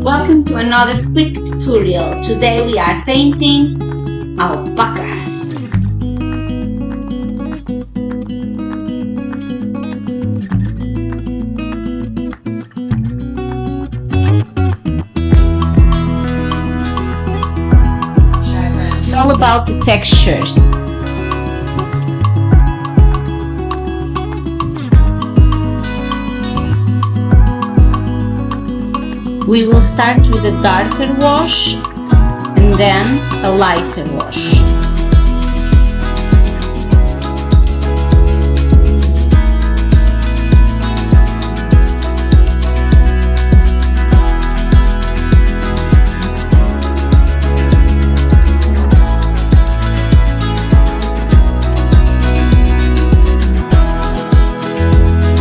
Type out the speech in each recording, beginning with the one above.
Welcome to another quick tutorial. Today we are painting alpacas. It's all about the textures. We will start with a darker wash and then a lighter wash.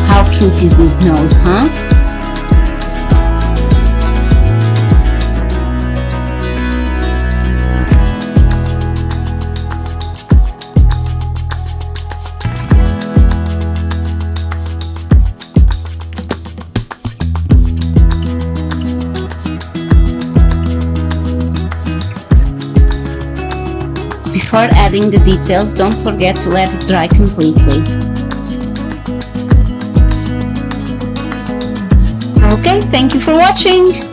How cute is this nose, huh? Before adding the details, don't forget to let it dry completely. Okay, thank you for watching!